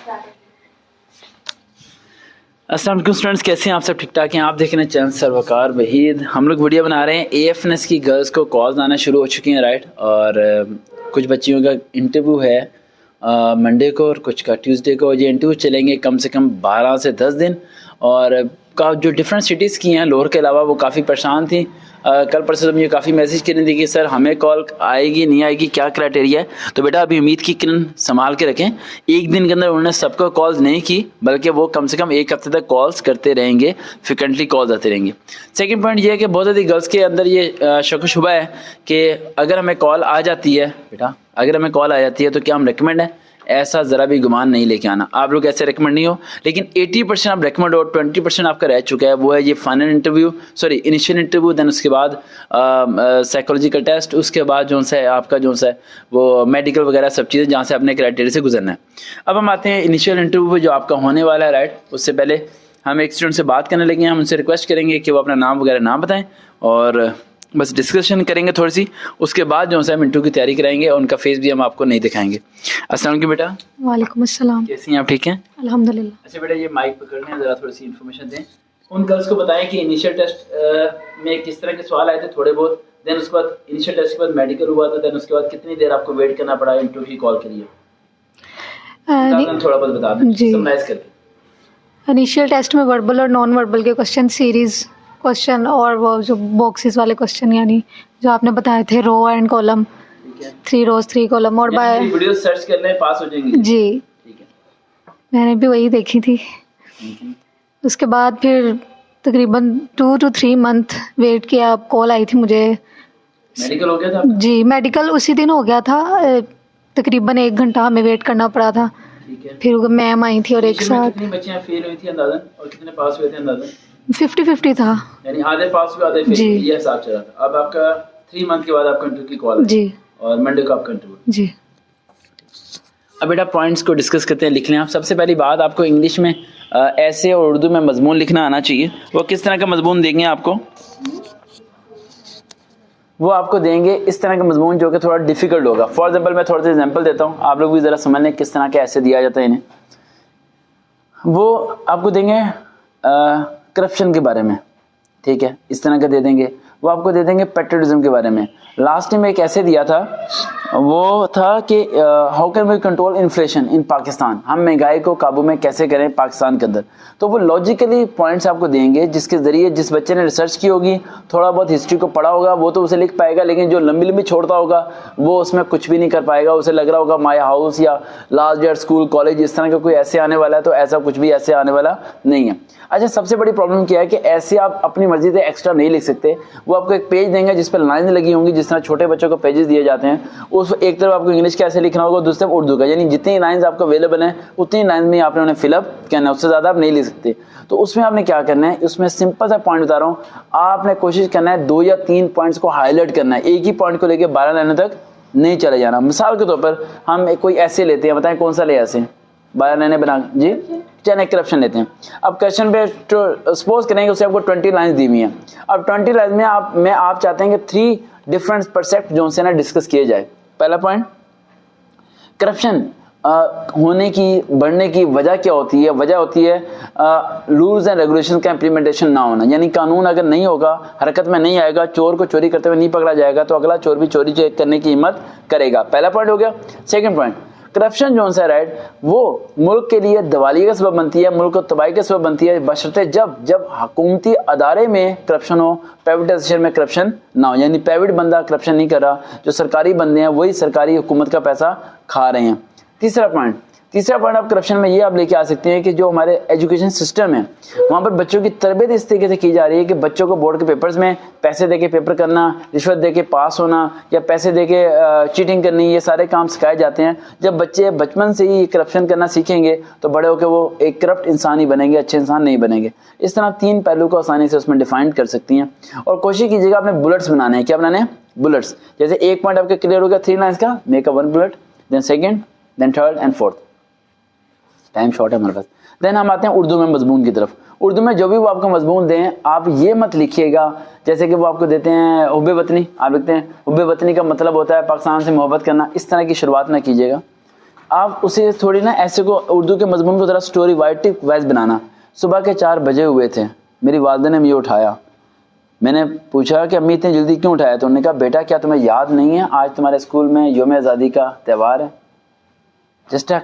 अस्सलाम वालेकुम स्टूडेंट्स, कैसे हैं आप सब? ठीक ठाक हैं? आप देख रहे हैं चैनल सरवकार वहीद। हम लोग वीडियो बना रहे हैं एएफएनएस की गर्ल्स को कॉल्स आना शुरू हो चुकी हैं, राइट। और कुछ बच्चियों का इंटरव्यू है मंडे को और कुछ का ट्यूसडे को। ये इंटरव्यू चलेंगे कम से कम 12 से 10 दिन। और का जो डिफरेंट सिटीज़ की हैं लाहौर के अलावा, वो काफ़ी परेशान थी। कल परसों मुझे काफ़ी मैसेज कर रही थी कि सर हमें कॉल आएगी नहीं आएगी, क्या क्राइटेरिया है। तो बेटा अभी उम्मीद की किरण संभाल के रखें। एक दिन के अंदर उन्होंने सबको कॉल्स नहीं की, बल्कि वो कम से कम एक हफ्ते तक कॉल्स करते रहेंगे, फ्रिक्वेंटली कॉल्स आते रहेंगे। सेकंड पॉइंट ये है कि बहुत ज़्यादा गर्ल्स के अंदर ये शक शुबा है कि अगर हमें कॉल आ जाती है, बेटा अगर हमें कॉल आ जाती है तो क्या हम रिकमेंड है? ऐसा ज़रा भी गुमान नहीं लेके आना। आप लोग ऐसे रिकमेंड नहीं हो, लेकिन 80% आप रिकमेंड हो, 20% आपका रह चुका है। वो है ये final interview, sorry initial interview, then उसके बाद साइकोलॉजिकल टेस्ट, उसके बाद जो सा है आपका जो सा है वो मेडिकल वगैरह सब चीज़ें जहाँ से अपने क्राइटेरिया से गुजरना है। अब हम आते हैं इनिशियल इंटरव्यू जो आपका होने वाला है, राइट। उससे पहले हम एक स्टूडेंट से बात करने लगे हैं। हम उनसे रिक्वेस्ट करेंगे कि वो अपना नाम वगैरह ना बताएं और बस डिस्कशन करेंगे थोड़ी सी। उसके बाद जो है हम इंटरव्यू की तैयारी कराएंगे और उनका फेस भी हम आपको नहीं दिखाएंगे। अस्सलाम वालेकुम बेटा। वालेकुम अस्सलाम। कैसी हैं आप? ठीक हैं अल्हम्दुलिल्लाह। अच्छा बेटा, ये माइक पकड़ने हैं, ज़रा थोड़ी सी इन्फॉर्मेशन दें। उन गर्ल्स को बताएं कि इनिशियल टेस्ट में किस तरह के सवाल आए थे थोड़े बहुत, देन उसके बाद इनिशियल टेस्ट के बाद मेडिकल हुआ था, देन उसके बाद कितनी देर आपको वेट करना पड़ा इंटरव्यू की कॉल के लिए, थोड़ा बहुत बता दें समराइज करके। इनिशियल टेस्ट में वर्बल और नॉन वर्बल के क्वेश्चन सीरीज क्वेश्चन और वो जो बॉक्सेस वाले क्वेश्चन, यानी जो आपने बताए थे row and column, 3 rows 3 column और बाय वीडियो सर्च कर लें, पास हो जाएंगे जी। ठीक है, मैंने भी वही देखी थी। उसके बाद फिर तकरीबन 2 to 3 मंथ वेट किया, कॉल आई थी मुझे। मेडिकल हो गया था जी, मेडिकल उसी दिन हो गया था। तकरीबन 1 घंटा हमें वेट करना पड़ा था। ठीक है। फिर मैम आई थी और एक साथ कितनी बच्चियां फेल हुई थी अंदाजन, और कितने पास हुए थे अंदाजन? 50-50 था, यानी आधे पास हुए आधे फेल, ये हिसाब चला था। अब आपका 3 मंथ के बाद आपका इंटरव्यू की कॉल जी और मंडे को आपका इंटरव्यू जी। अब बेटा पॉइंट्स को डिस्कस करते हैं, लिख लें आप। सबसे पहली बात, आपको इंग्लिश में ऐसे और उर्दू में मजमून लिखना आना चाहिए। वो किस तरह का मजमून देंगे आपको? वो आपको देंगे इस तरह का मजमून जो कि थोड़ा डिफिकल्ट होगा। फॉर एग्जांपल मैं थोड़ा सा एग्जांपल देता हूँ, आप लोग भी ज़रा समझ लें किस तरह के ऐसे दिया जाता है इन्हें। वो आपको देंगे करप्शन के बारे में, ठीक है, इस तरह का दे देंगे। वो आपको दे देंगे पेट्रोलिज्म के बारे में। लास्ट टाइम एक ऐसे दिया था, वो था कि how can we control inflation in Pakistan, हम महंगाई को काबू में कैसे करें पाकिस्तान के अंदर। तो वो लॉजिकली पॉइंट्स आपको देंगे जिसके ज़रिए जिस बच्चे ने रिसर्च की होगी, थोड़ा बहुत हिस्ट्री को पढ़ा होगा, वो तो उसे लिख पाएगा, लेकिन जो लंबी लंबी छोड़ता होगा वो उसमें कुछ भी नहीं कर पाएगा। उसे लग रहा होगा माय हाउस या लास्ट ईयर स्कूल कॉलेज इस तरह का कोई ऐसे आने वाला है, तो ऐसा कुछ भी ऐसे आने वाला नहीं है। अच्छा, सबसे बड़ी प्रॉब्लम क्या है कि ऐसे आप अपनी मर्जी से एक्स्ट्रा नहीं लिख सकते। वो आपको एक पेज देंगे जिस पर लाइन लगी होंगी, जिस तरह छोटे बच्चों को पेजेस दिए जाते हैं। उस एक तरफ आपको इंग्लिश कैसे लिखना होगा, दूसरी तरफ उर्दू का, यानी जितनी लाइंस आपको अवेलेबल हैं उतनी लाइन में आपने उन्हें फिलअप करना है, उससे ज़्यादा आप नहीं लिख सकते। तो उसमें आपने क्या करना है, उसमें सिंपल सा पॉइंट बता रहा हूँ, आपने कोशिश करना है 2 या 3 पॉइंट्स को हाईलाइट करना है। एक ही पॉइंट को लेकर 12 लाइनों तक नहीं चले जाना। मिसाल के तौर पर हम कोई ऐसे लेते हैं, बताएं कौन सा ले ऐसे 12 लाइनें बना जी, चैनल करप्शन लेते हैं। अब क्वेश्चन पे सपोज करेंगे उससे आपको 20 लाइन्स दी हुई हैं। अब 20 लाइन्स में आप चाहते हैं कि 3 डिफरेंट परसेप्ट जो उनसे ना डिस्कस किए जाए। पहला पॉइंट, करप्शन होने की बढ़ने की वजह क्या होती है? वजह होती है रूल्स एंड रेगुलेशन का इम्प्लीमेंटेशन ना होना, यानी कानून अगर नहीं होगा, हरकत में नहीं आएगा, चोर को चोरी करते हुए नहीं पकड़ा जाएगा, तो अगला चोर भी चोरी करने की हिम्मत करेगा। पहला पॉइंट हो गया। सेकंड पॉइंट, करप्शन जो है, राइट, वो मुल्क के लिए दिवालिया का सबब बनती है, मुल्क को तबाही का सबब बनती है, बशर्ते जब हुकूमती अदारे में करप्शन हो, प्राइवेटाइजेशन में करप्शन ना हो, यानी प्राइवेट बंदा करप्शन नहीं कर रहा, जो सरकारी बंदे हैं वही सरकारी हुकूमत का पैसा खा रहे हैं। तीसरा पॉइंट आप करप्शन में ये आप लेके आ सकते हैं कि जो हमारे एजुकेशन सिस्टम है वहाँ पर बच्चों की तरबियत इस तरीके से की जा रही है कि बच्चों को बोर्ड के पेपर्स में पैसे देके पेपर करना, रिश्वत देके पास होना या पैसे देके चीटिंग करनी, ये सारे काम सिखाए जाते हैं। जब बच्चे बचपन से ही करप्शन करना सीखेंगे तो बड़े होकर वो एक करप्ट इंसान ही बनेंगे, अच्छे इंसान नहीं बनेंगे। इस तरह 3 पहलू को आसानी से उसमें डिफाइन कर सकती हैं। और कोशिश कीजिएगा आपने बुलेट्स बनाने हैं। क्या बनाने हैं? बुलेट्स। जैसे एक पॉइंट आपके क्लियर हो गया 3 लाइन्स का, make a 1 bullet, then second, then third and fourth. Time short है हमारे पास। देन हम आते हैं उर्दू में मजमून की तरफ। उर्दू में जो भी वो आपको मजमून दें, आप ये मत लिखिएगा जैसे कि वो आपको देते हैं हुब्बे वतनी, आप लिखते हैं हुब्बे वतनी का मतलब होता है पाकिस्तान से मोहब्बत करना, इस तरह की शुरुआत ना कीजिएगा। आप उसे थोड़ी ना ऐसे को उर्दू के मजमून को ज़रा स्टोरी वाइज बनाना। सुबह के 4 बजे हुए थे, मेरी वालदा ने मुझे उठाया। मैंने पूछा कि अम्मी इतनी जल्दी क्यों उठाया? तो उन्होंने कहा बेटा क्या तुम्हें याद नहीं है आज तुम्हारे स्कूल में यौम आज़ादी का त्यौहार है। जस्ट अ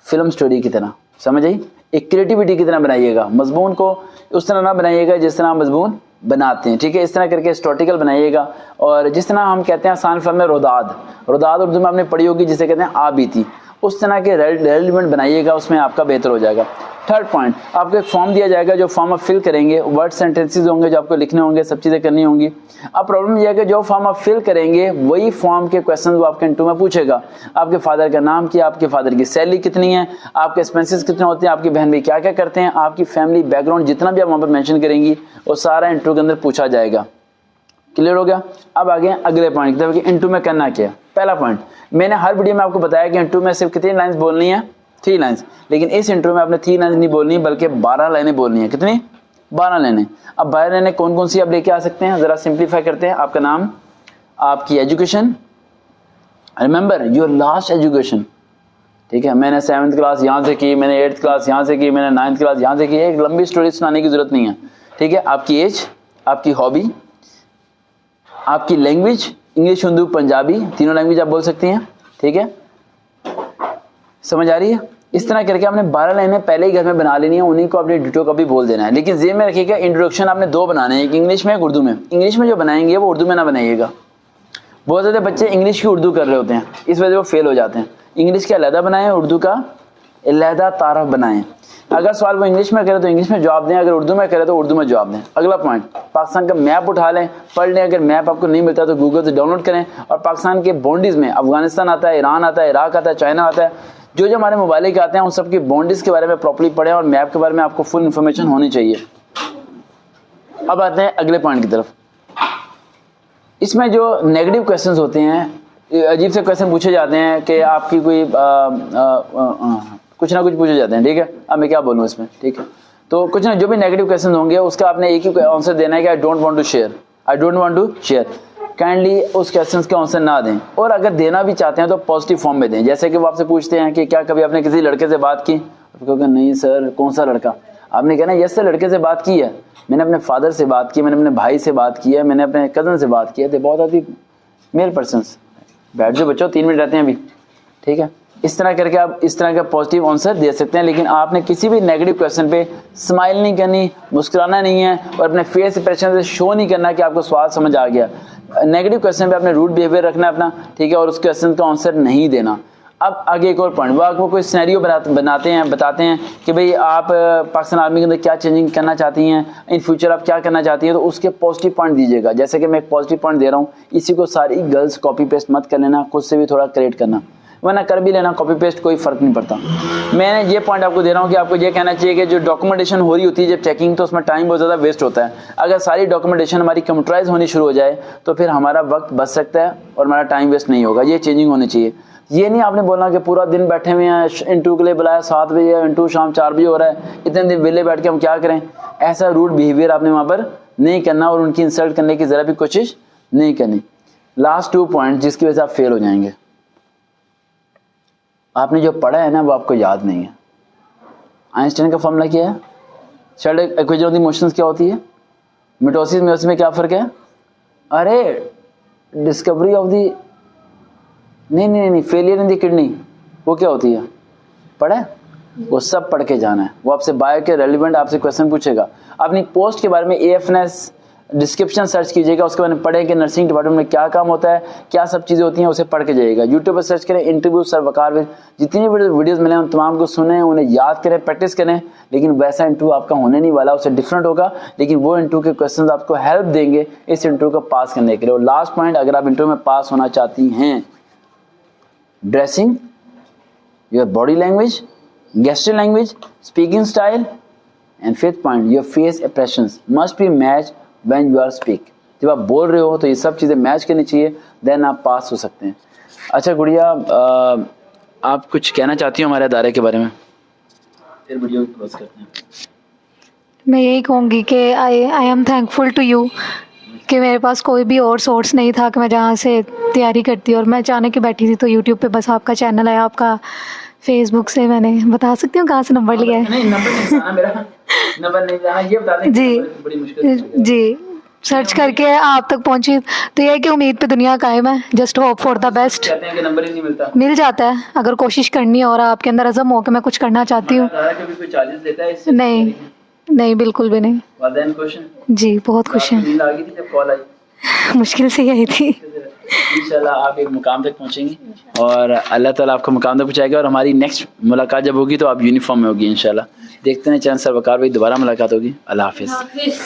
फिल्म स्टोरी की तरह, समझ आई? एक क्रिएटिविटी की तरह बनाइएगा, मजमून को उस तरह ना बनाइएगा जिस तरह मजमून बनाते हैं, ठीक है? इस तरह करके हिस्टोरिकल बनाइएगा। और जिस तरह हम कहते हैं आसान फॉर्म में रोदाद उर्दू में आपने पढ़ी होगी जिसे कहते हैं आ बीती, उस तरह के रेलिवेंट बनाइएगा, उसमें आपका बेहतर हो जाएगा। थर्ड पॉइंट, आपको एक फॉर्म दिया जाएगा जो फॉर्म आप फिल करेंगे, वर्ड सेंटेंसेस होंगे जो आपको लिखने होंगे, सब चीज़ें करनी होंगी। अब प्रॉब्लम यह है कि जो फॉर्म आप फिल करेंगे वही फॉर्म के क्वेश्चन वो आपके इंटरव्यू में पूछेगा। आपके फादर का नाम क्या, आपके फादर की सैलरी कितनी है, आपके एक्सपेंसेस कितने होते हैं, आपकी बहन भाई क्या क्या करते हैं, आपकी फैमिली बैकग्राउंड जितना भी आप वहाँ पर मेंशन करेंगी वो सारा इंटरव्यू के अंदर पूछा जाएगा। क्लियर हो गया? अब आगे अगले पॉइंट की तरफ कि इंटरव्यू में करना क्या है। पहला पॉइंट, मैंने हर वीडियो में आपको बताया कि इंटरव्यू में सिर्फ कितनी लाइंस बोलनी है, 3 लाइंस, लेकिन इस इंटरव्यू में आपने 3 लाइंस नहीं बोलनी बल्कि 12 लाइनें बोलनी है। कितनी? 12 लाइनें। अब 12 लाइनें कौन कौन सी आप लेके आ सकते हैं, जरा सिंप्लीफाई करते हैं। आपका नाम, आपकी education, remember your last education, ठीक है? मैंने 7th क्लास यहाँ से की, मैंने 8th क्लास यहाँ से की, मैंने 9th क्लास यहाँ से की, एक लंबी स्टोरी सुनाने की जरूरत नहीं है, ठीक है? आपकी एज, आपकी हॉबी, आपकी लैंग्वेज, इंग्लिश, हिंदू, पंजाबी, तीनों लैंग्वेज आप बोल सकती हैं, ठीक है? समझ आ रही है? इस तरह करके आपने 12 लाइनें पहले ही घर में बना लेनी है, उन्हीं को अपने डिटो का भी बोल देना है। लेकिन जेब में रखिएगा इंट्रोडक्शन आपने 2 बनाने हैं, एक इंग्लिश में एक उर्दू में। इंग्लिश में जो बनाएंगे वो उर्दू में ना बनाइएगा। बहुत ज़्यादा बच्चे इंग्लिश की उर्दू कर रहे होते हैं, इस वजह से वो फेल हो जाते हैं। इंग्लिश का अलहदा बनाएं, उर्दू का अलहदा तारफ बनाएं। अगर सवाल वो इंग्लिश में करे तो इंग्लिश में जवाब दें, अगर उर्दू में करे तो उर्दू में जवाब दें। अगला पॉइंट, पाकिस्तान का मैप उठा लें, पढ़ लें। अगर मैप आपको नहीं मिलता तो गूगल से डाउनलोड करें और पाकिस्तान के बाउंड्रीज में अफगानिस्तान आता है, ईरान आता है, इराक आता है, चाइना आता है, जो जो हमारे मोबाइल के आते हैं उन सब की बाउंड्रीज के बारे में प्रॉपर्ली पढ़ें और मैप के बारे में आपको फुल इन्फॉर्मेशन होनी चाहिए। अब आते हैं अगले पॉइंट की तरफ। इसमें जो नेगेटिव क्वेश्चंस होते हैं, अजीब से क्वेश्चन पूछे जाते हैं कि आपकी कोई कुछ ना कुछ पूछे जाते हैं, ठीक है? अब मैं क्या बोलूँ इसमें, ठीक है? तो कुछ ना, जो भी नेगेटिव क्वेश्चन होंगे उसका आपने एक ही आंसर देना है कि I don't want to share, I don't want to share. Kindly उस क्वेश्चन के आंसर ना दें, और अगर देना भी चाहते हैं तो पॉजिटिव फॉर्म में दें। जैसे कि वो आपसे पूछते हैं कि क्या कभी आपने किसी लड़के से बात की, आप कहोगे नहीं सर, कौन सा लड़का? आपने कहना यस सर, लड़के से बात की है, मैंने अपने फादर से बात की, मैंने अपने भाई से बात की है, मैंने अपने कज़न से बात की है। बहुत आती मेल पर्सनस, बैठ जो बच्चों, 3 मिनट रहते हैं अभी, ठीक है? इस तरह करके आप इस तरह का पॉजिटिव आंसर दे सकते हैं। लेकिन आपने किसी भी नेगेटिव क्वेश्चन पे स्माइल नहीं करनी, मुस्कुराना नहीं है और अपने फेस एक्सप्रेशन से शो नहीं करना कि आपको सवाल समझ आ गया। नेगेटिव क्वेश्चन पे आपने रूड बिहेवियर रखना है अपना, ठीक है? और उस क्वेश्चन का आंसर नहीं देना। अब आगे एक और पॉइंट, वो आपको कोई सिनेरियो बनाते हैं, बताते हैं कि भाई आप पाकिस्तान आर्मी के अंदर क्या चेंजिंग करना चाहती हैं, इन फ्यूचर आप क्या करना चाहती हैं, तो उसके पॉजिटिव पॉइंट दीजिएगा। जैसे कि मैं एक पॉजिटिव पॉइंट दे रहा हूँ, इसी को सारी गर्ल्स कॉपी पेस्ट मत कर लेना, खुद से भी थोड़ा क्रिएट करना, वरना कर भी लेना, कॉपी पेस्ट कोई फर्क नहीं पड़ता। मैंने ये पॉइंट आपको दे रहा हूँ कि आपको ये कहना चाहिए कि जो डॉक्यूमेंटेशन हो रही होती है जब चेकिंग, तो उसमें टाइम बहुत ज़्यादा वेस्ट होता है। अगर सारी डॉक्यूमेंटेशन हमारी कंप्यूटराइज होनी शुरू हो जाए तो फिर हमारा वक्त बच सकता है और हमारा टाइम वेस्ट नहीं होगा। ये चेंजिंग होनी चाहिए। ये नहीं आपने बोलना कि पूरा दिन बैठे हुए हैं, इंटरव्यू के लिए बुलाया 7 बजे, इंटरव्यू शाम 4 बजे हो रहा है, इतने दिन वेले बैठ के हम क्या करें। ऐसा रूड बिहेवियर आपने वहाँ पर नहीं करना और उनकी इंसल्ट करने की ज़रा भी कोशिश नहीं करनी। लास्ट 2 पॉइंट जिसकी वजह से आप फेल हो जाएंगे, आपने जो पढ़ा है ना वो आपको याद नहीं है। आइंस्टाइन का फॉर्मूला क्या है? Shelled equation of the motions क्या होती है? मिटोसिस मेयोसिस में क्या फ़र्क है? अरे डिस्कवरी ऑफ दी नहीं फेलियर इन दी किडनी, वो क्या होती है? पढ़ा है? वो सब पढ़ के जाना है। वो आपसे बायो के रेलिवेंट आपसे क्वेश्चन पूछेगा। अपनी पोस्ट के बारे में AFNS डिस्क्रिप्शन सर्च कीजिएगा, उसके बारे में पढ़ें कि नर्सिंग डिपार्टमेंट में क्या काम होता है, क्या सब चीज़ें होती हैं, उसे पढ़ के जाइएगा। यूट्यूब पर सर्च करें इंटरव्यू सर वकार विद, जितनी भी वीडियोस मिले उन तमाम को सुने, उन्हें याद करें, प्रैक्टिस करें। लेकिन वैसा इंटरव्यू आपका होने नहीं वाला, उससे डिफरेंट होगा। लेकिन वो इंटरव्यू के क्वेश्चन आपको हेल्प देंगे इस इंटरव्यू को पास करने के लिए। और लास्ट पॉइंट, अगर आप इंटरव्यू में पास होना चाहती हैं, dressing, your body language, gesture language, speaking style, and 5th point, your face expressions must be match when you are speak. जब आप बोल रहे हो तो ये सब चीज़ें मैच करनी चाहिए, देन आप पास हो सकते हैं। अच्छा गुड़िया, आप कुछ कहना चाहती हो हमारे अदारे के बारे में? फिर वीडियो क्लोज करते हैं। मैं यही कहूँगी कि I am thankful to you कि मेरे पास कोई भी और सोर्स नहीं था कि मैं जहाँ से तैयारी करती, और मैं अचानक ही बैठी थी तो यूट्यूब पे बस आपका चैनल आया, आपका फेसबुक से मैंने, बता सकती हूँ कहाँ से नंबर लिया है? नहीं नंबर नहीं बताना मेरा, नंबर नहीं बताना, ये बता दें कि जी नंबर बड़ी मुश्किल से जी, सर्च करके आप तक पहुंची। तो ये है कि उम्मीद पे दुनिया कायम है, just hope for the best. कहते हैं कि नंबर ही नहीं मिलता। मिल जाता है अगर कोशिश करनी है और आपके अंदर अज़म हो कि मैं कुछ करना चाहती हूँ। दादा कभी कोई चार्जेस लेता है इससे? नहीं नहीं, बिल्कुल भी नहीं। वालिदैन खुश हैं? जी बहुत खुश आपको हैं। नींद आ गई थी जब कॉल आई? मुश्किल से यही थी। इंशाल्लाह आप एक मुकाम तक पहुंचेंगी और अल्लाह ताला आपको मुकाम तक पहुंचाएगा, और हमारी नेक्स्ट मुलाकात जब होगी तो आप यूनिफॉर्म में होगी इंशाल्लाह। देखते हैं चंद सर वकार भाई, दोबारा मुलाकात होगी। अल्लाह हाफिज़। हाफिज।